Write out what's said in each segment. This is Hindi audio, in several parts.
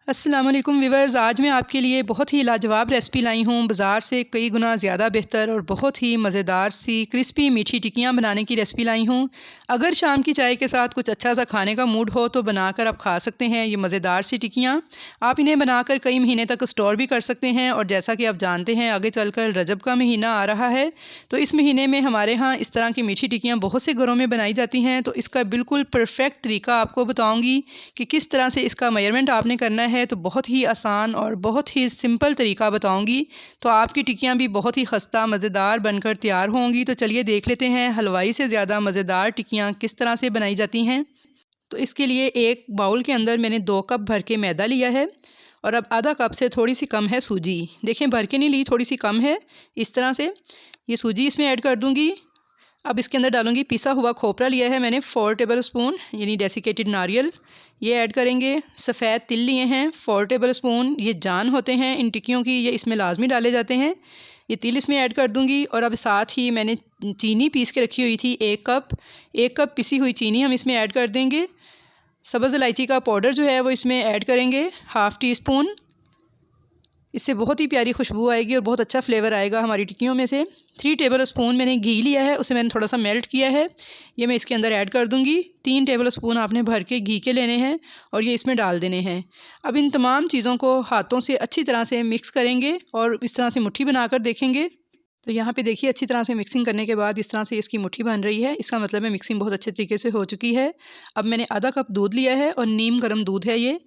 अस्सलाम वालेकुम व्यूअर्स, आज मैं आपके लिए बहुत ही लाजवाब रेसिपी लाई हूँ। बाज़ार से कई गुना ज़्यादा बेहतर और बहुत ही मज़ेदार सी क्रिस्पी मीठी टिक्कियाँ बनाने की रेसिपी लाई हूँ। अगर शाम की चाय के साथ कुछ अच्छा सा खाने का मूड हो तो बनाकर आप खा सकते हैं ये मज़ेदार सी टिक्कियाँ। आप इन्हें बनाकर कई महीने तक स्टोर भी कर सकते हैं और जैसा कि आप जानते हैं आगे चलकर रजब का महीना आ रहा है, तो इस महीने में हमारे यहाँ इस तरह की मीठी टिक्कियाँ बहुत से घरों में बनाई जाती हैं। तो इसका बिल्कुल परफेक्ट तरीका आपको बताऊँगी कि किस तरह से इसका मेजरमेंट आपने करना है। तो बहुत ही आसान और बहुत ही सिंपल तरीका बताऊंगी, तो आपकी टिक्कियाँ भी बहुत ही खस्ता मज़ेदार बनकर तैयार होंगी। तो चलिए देख लेते हैं हलवाई से ज़्यादा मज़ेदार टिक्कियाँ किस तरह से बनाई जाती हैं। तो इसके लिए एक बाउल के अंदर मैंने 2 कप भर के मैदा लिया है और अब आधा कप से थोड़ी सी कम है सूजी। देखें भर के नहीं ली, थोड़ी सी कम है। इस तरह से ये सूजी इसमें ऐड कर दूंगी। अब इसके अंदर डालूंगी पिसा हुआ खोपरा लिया है मैंने 4 टेबल स्पून, यानी डेसिकेटेड नारियल, ये ऐड करेंगे। सफ़ेद तिल लिए हैं 4 टेबल स्पून, ये जान होते हैं इन टिक्कियों की, ये इसमें लाजमी डाले जाते हैं। ये तिल इसमें ऐड कर दूंगी। और अब साथ ही मैंने चीनी पीस के रखी हुई थी 1 कप पिसी हुई चीनी हम इसमें ऐड कर देंगे। सब्ज़ इलायची का पाउडर जो है वो इसमें ऐड करेंगे, हाफ़ टी स्पून। इससे बहुत ही प्यारी खुशबू आएगी और बहुत अच्छा फ्लेवर आएगा हमारी टिक्कियों में से। 3 टेबल स्पून मैंने घी लिया है, उसे मैंने थोड़ा सा मेल्ट किया है, ये मैं इसके अंदर ऐड कर दूंगी। 3 टेबल स्पून आपने भर के घी के लेने हैं और ये इसमें डाल देने हैं। अब इन तमाम चीज़ों को हाथों से अच्छी तरह से मिक्स करेंगे और इस तरह से मुट्ठी बनाकर देखेंगे। तो यहाँ पे देखिए अच्छी तरह से मिक्सिंग करने के बाद इस तरह से इसकी मुट्ठी बन रही है, इसका मतलब है मिक्सिंग बहुत अच्छे तरीके से हो चुकी है। अब मैंने आधा कप दूध लिया है और नीम गर्म दूध है ये,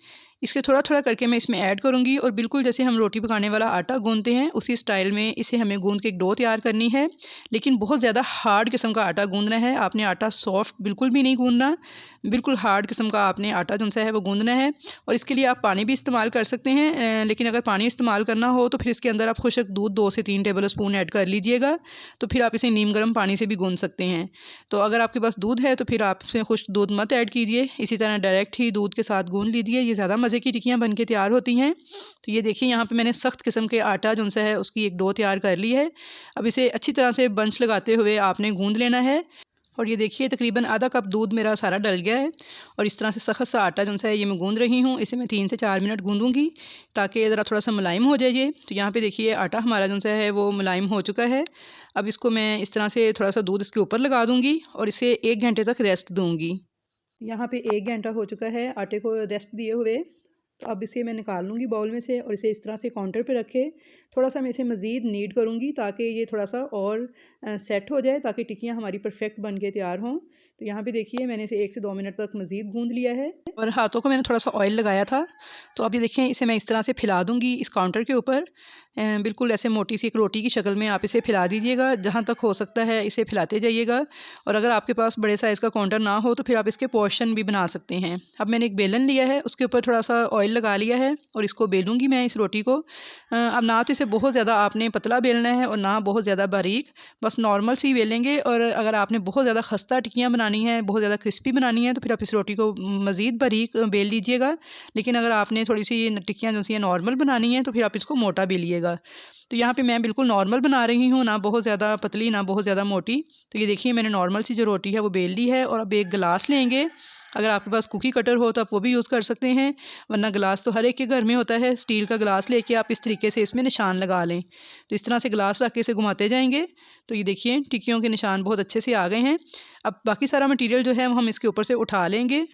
इसके थोड़ा थोड़ा करके मैं इसमें ऐड करूँगी और बिल्कुल जैसे हम रोटी पकाने वाला आटा गूंदते हैं उसी स्टाइल में इसे हमें गूंद के एक डो तैयार करनी है। लेकिन बहुत ज़्यादा हार्ड किस्म का आटा गूंदना है, आपने आटा सॉफ्ट बिल्कुल भी नहीं गूंदना, बिल्कुल हार्ड किस्म का आपने आटा जो सा है वो गूंदना है। और इसके लिए आप पानी भी इस्तेमाल कर सकते हैं, लेकिन अगर पानी इस्तेमाल करना हो तो फिर इसके अंदर आप खुशक दूध 2 से 3 टेबल स्पून ऐड कर लीजिएगा, तो फिर आप इसे नीम गर्म पानी से भी गूंद सकते हैं। तो अगर आपके पास दूध है तो फिर आप इसमें खुश्क दूध मत ऐड कीजिए, इसी तरह डायरेक्ट ही दूध के साथ गूंद लीजिए, ये ज़्यादा मज़े की टिक्कियाँ बन के तैयार होती हैं। तो ये देखिए यहाँ पे मैंने सख्त किस्म के आटा जो सा है उसकी एक डो तैयार कर ली है। अब इसे अच्छी तरह से बंच लगाते हुए आपने गूंद लेना है। और ये देखिए तकरीबन आधा कप दूध मेरा सारा डल गया है और इस तरह से सख्त सा आटा जो सा है ये मैं गूंद रही हूँ। इसे मैं 3 से 4 मिनट गूंदूंगी ताकि ज़रा थोड़ा सा मुलायम हो जाए ये। तो यहाँ पे देखिए आटा हमारा जो सा है वो मुलायम हो चुका है। अब इसको मैं इस तरह से थोड़ा सा दूध इसके ऊपर लगा दूंगी और इसे 1 घंटे तक रेस्ट दूंगी। यहाँ पे 1 घंटा हो चुका है आटे को रेस्ट दिए हुए। तो अब इसे मैं निकाल लूँगी बाउल में से और इसे इस तरह से काउंटर पे रखे थोड़ा सा मैं इसे मज़ीद नीड करूँगी ताकि ये थोड़ा सा और सेट हो जाए, ताकि टिक्कियाँ हमारी परफेक्ट बन के तैयार हों। तो यहाँ पे देखिए मैंने इसे 1 से 2 मिनट तक मज़ीद गूंद लिया है और हाथों को मैंने थोड़ा सा ऑयल लगाया था। तो अब ये देखें इसे मैं इस तरह से फैला दूँगी इस काउंटर के ऊपर, बिल्कुल ऐसे मोटी सी एक रोटी की शक्ल में आप इसे फैला दीजिएगा, जहाँ तक हो सकता है इसे फैलाते जाइएगा। और अगर आपके पास बड़े साइज़ का काउंटर ना हो तो फिर आप इसके पोर्शन भी बना सकते हैं। अब मैंने एक बेलन लिया है, उसके ऊपर थोड़ा सा ऑयल लगा लिया है और इसको बेलूँगी मैं इस रोटी को। अब ना तो इसे बहुत ज़्यादा आपने पतला बेलना है और ना बहुत ज़्यादा बारीक, बस नॉर्मल सी बेलेंगे। और अगर आपने बहुत ज़्यादा खस्ता टिक्कियाँ बनानी है, बहुत ज़्यादा क्रिस्पी बनानी है, तो फिर आप इस रोटी को मज़ीद बारीक बेल लीजिएगा। लेकिन अगर आपने थोड़ी सी टिक्कियाँ जो सी नॉर्मल बनानी है तो फिर आप इसको मोटा बेलिएगा। तो यहाँ पे मैं बिल्कुल नॉर्मल बना रही हूँ, ना बहुत ज़्यादा पतली ना बहुत ज़्यादा मोटी। तो ये देखिए मैंने नॉर्मल सी जो रोटी है वो बेल ली है। और अब एक गिलास लेंगे, अगर आपके पास कुकी कटर हो तो आप वो भी यूज़ कर सकते हैं, वरना गिलास तो हर एक के घर में होता है। स्टील का गिलास लेके आप इस तरीके से इसमें निशान लगा लें। तो इस तरह से गिलास रख के इसे घुमाते जाएंगे। तो ये देखिए टिक्कियों के निशान बहुत अच्छे से आ गए हैं। अब बाकी सारा मटीरियल जो है वो हम इसके ऊपर से उठा लेंगे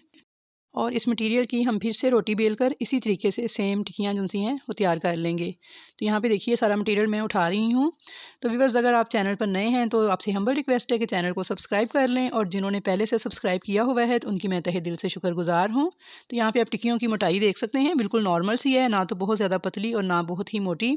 और इस मटेरियल की हम फिर से रोटी बेलकर इसी तरीके से सेम टिक्कियाँ जो सी हैं वो तैयार कर लेंगे। तो यहाँ पे देखिए सारा मटेरियल मैं उठा रही हूँ। तो व्यूअर्स अगर आप चैनल पर नए हैं तो आपसे हम्बल रिक्वेस्ट है कि चैनल को सब्सक्राइब कर लें, और जिन्होंने पहले से सब्सक्राइब किया हुआ है तो उनकी मैं तहे दिल से शुक्रगुजार हूँ। तो यहाँ पर आप टिक्कियों की मोटाई देख सकते हैं, बिल्कुल नॉर्मल सी है, ना तो बहुत ज़्यादा पतली और ना बहुत ही मोटी।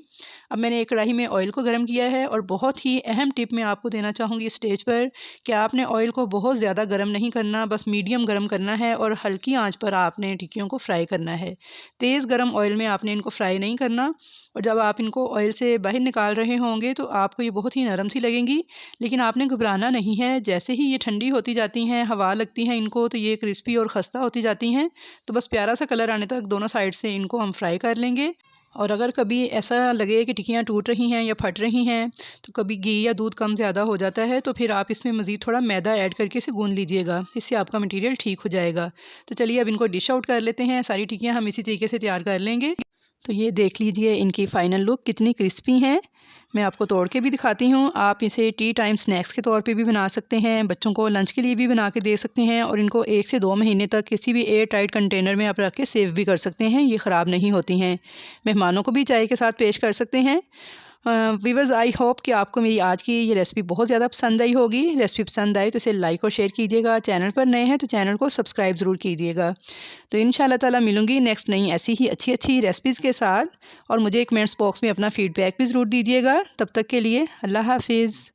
अब मैंने एक कढ़ाई में ऑयल को गर्म किया है और बहुत ही अहम टिप मैं आपको देना चाहूँगी स्टेज पर कि आपने ऑयल को बहुत ज़्यादा गर्म नहीं करना, बस मीडियम गर्म करना है और हल्की आंच पर आपने टिक्कियों को फ्राई करना है। तेज़ गर्म ऑयल में आपने इनको फ्राई नहीं करना। और जब आप इनको ऑयल से बाहर निकाल रहे होंगे तो आपको ये बहुत ही नरम सी लगेंगी, लेकिन आपने घबराना नहीं है। जैसे ही ये ठंडी होती जाती हैं, हवा लगती है इनको, तो ये क्रिस्पी और खस्ता होती जाती हैं। तो बस प्यारा सा कलर आने तक दोनों साइड से इनको हम फ्राई कर लेंगे। और अगर कभी ऐसा लगे कि टिक्कियाँ टूट रही हैं या फट रही हैं, तो कभी घी या दूध कम ज़्यादा हो जाता है, तो फिर आप इसमें मज़ीद थोड़ा मैदा ऐड करके इसे गूँध लीजिएगा। इससे आपका मटीरियल ठीक हो जाएगा। तो चलिए अब इनको डिश आउट कर लेते हैं। सारी टिक्कियाँ हम इसी तरीके से तैयार कर लेंगे। तो ये देख लीजिए इनकी फ़ाइनल लुक कितनी क्रिस्पी हैं। मैं आपको तोड़ के भी दिखाती हूँ। आप इसे टी टाइम स्नैक्स के तौर पे भी बना सकते हैं, बच्चों को लंच के लिए भी बना के दे सकते हैं और इनको 1 से 2 महीने तक किसी भी एयर टाइट कंटेनर में आप रख के सेव भी कर सकते हैं। ये ख़राब नहीं होती हैं। मेहमानों को भी चाय के साथ पेश कर सकते हैं। व्यूअर्स, आई होप कि आपको मेरी आज की ये रेसिपी बहुत ज़्यादा पसंद आई होगी। रेसिपी पसंद आई तो इसे लाइक और शेयर कीजिएगा। चैनल पर नए हैं तो चैनल को सब्सक्राइब ज़रूर कीजिएगा। तो इंशाल्लाह ताला मिलूँगी नेक्स्ट नई ऐसी ही अच्छी रेसिपीज़ के साथ। और मुझे कमेंट्स बॉक्स में अपना फ़ीडबैक भी ज़रूर दीजिएगा। तब तक के लिए अल्लाह हाफ़िज़।